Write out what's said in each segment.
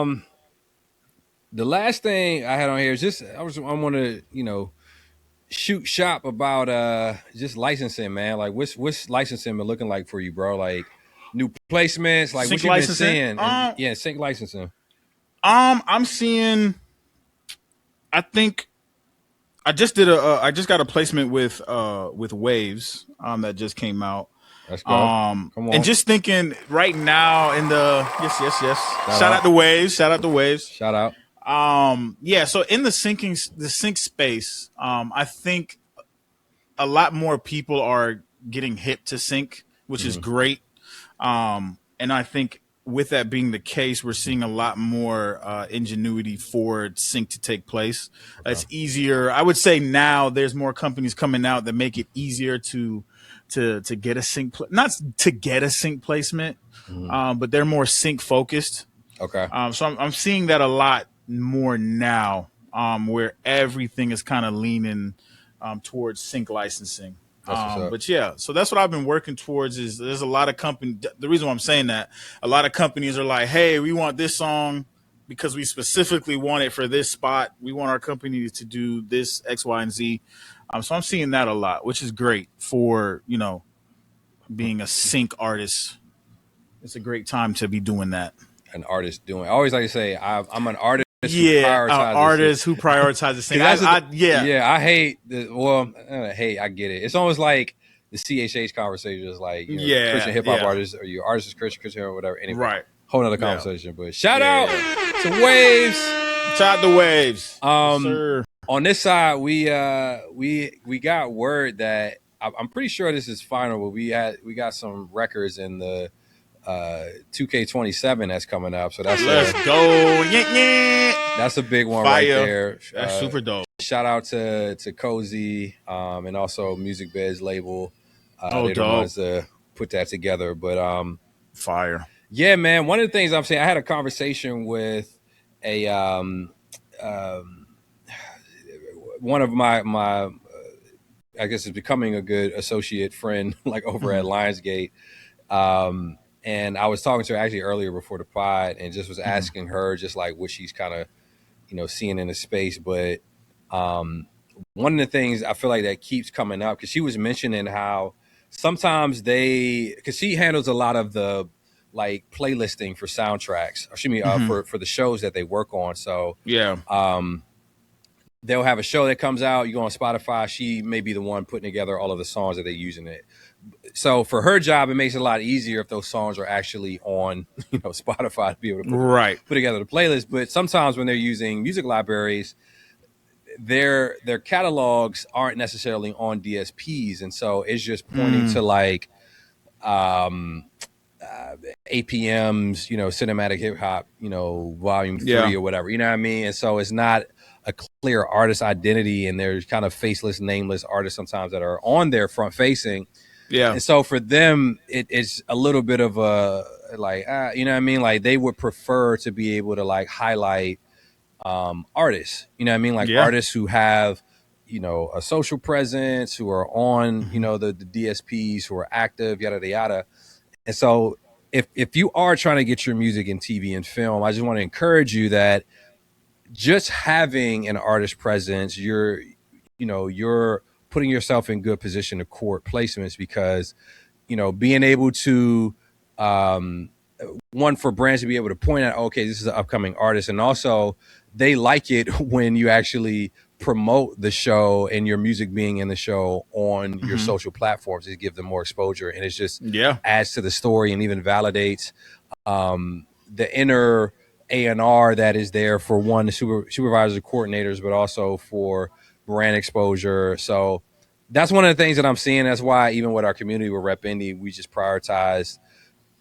The last thing I had on here is just I want to shoot shop about just licensing, man. Like what's licensing been looking like for you, bro? Like new placements, like what Sync you been licensing. seeing, and yeah, sync licensing. I'm seeing. I think I just did I just got a placement with Waves that just came out. Let's go. Come And on, just thinking right now in the yes. shout Shout out out, the Waves. Shout out the Waves. shout out. Yeah. So in the sync space, I think a lot more people are getting hip to sync, which is Mm-hmm. great. And I think with that being the case, we're seeing a lot more ingenuity for sync to take place. Okay. It's easier. I would say now there's more companies coming out that make it easier to get a not to get a sync placement, Mm-hmm. but they're more sync focused. Okay. So I'm seeing that a lot more now, where everything is kind of leaning towards sync licensing. That's what's up. But yeah, so that's what I've been working towards. Is there's a lot of company. The reason why I'm saying that, a lot of companies are like, "Hey, we want this song because we specifically want it for this spot. We want our company to do this X, Y, and Z." So I'm seeing that a lot, which is great for being a sync artist. It's a great time to be doing that. An artist doing. I always like to say I'm an artist who Yeah, prioritizes shit. artists who prioritize the sync. Because that's the Yeah, yeah, I hate the well, hey, I get it. It's almost like the CHH conversation is like Christian hip hop yeah, artists or your artist is Christian or whatever. Anyway, right. whole nother Yeah, conversation. But shout out yeah. to Waves. Shout out the Waves, yes, Um, sir. on this side, we got word that I'm pretty sure this is final, but we got some records in the 2K27 that's coming up. So Let's go. Yeah, yeah. that's a big one right Fire. there. That's super dope. Shout out to Cozy and also Music Biz label. Oh, They're the dope. ones that put that together. But Fire. yeah, man. One of the things I'm saying, I had a conversation with a um, one of my I guess is becoming a good associate friend, like over at Mhm. Lionsgate. And I was talking to her actually earlier before the pod, and just was Mhm. asking her just like what she's kind of seeing in the space. But um, one of the things I feel like that keeps coming up, because she was mentioning how sometimes because she handles a lot of the like playlisting for soundtracks, or excuse me, Mhm. for the shows that they work on. So Yeah. um, they'll have a show that comes out. You go on Spotify. She may be the one putting together all of the songs that they use in it. So for her job, it makes it a lot easier if those songs are actually on Spotify to be able to Right. put together the playlist. But sometimes when they're using music libraries, their catalogs aren't necessarily on DSPs, and so it's just pointing Mm. to like um, APM's, cinematic hip hop, volume Yeah. 3 or whatever, you know what I mean? And so it's not a clear artist identity, and there's kind of faceless, nameless artists sometimes that are on there front facing. Yeah. And so for them, it's a little bit of a like, you know what I mean? Like they would prefer to be able to like highlight artists, you know what I mean? Like Yeah. artists who have, a social presence, who are on, Mhm. the DSPs, who are active, yada, yada, yada. And so if you are trying to get your music in TV and film, I just want to encourage you that just having an artist presence, you're putting yourself in good position to court placements, because being able to um, one, for brands to be able to point out, okay, this is an upcoming artist, and also they like it when you actually promote the show and your music being in the show on your Mhm. social platforms. It gives them more exposure, and it just Yeah. adds to the story and even validates the inner A&R that is there for one, the supervisors, coordinators, but also for brand exposure. So that's one of the things that I'm seeing. That's why even with our community with Rep.Indie, we just prioritize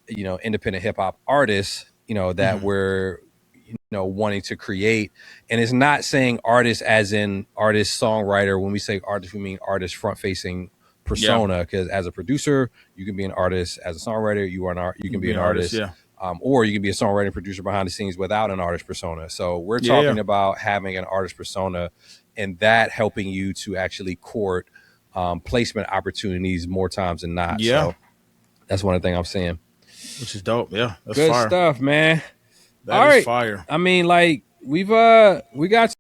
independent hip hop artists, that Mhm. we're wanting to create. And it's not saying artist as in artist songwriter. When we say artist, we mean artist front facing Yeah. persona, because as a producer you can be an artist, as a songwriter you can be Be an an artist. artist, Yeah. or you can be a songwriter and producer behind the scenes without an artist persona. So we're Yeah. Yeah. talking about having an artist persona, and that helping you to actually court placement opportunities more times than not. Yeah. So that's one thing I'm saying. Which is dope. Yeah. That's Good fire. stuff, man. That All is right. fire. I mean, like we got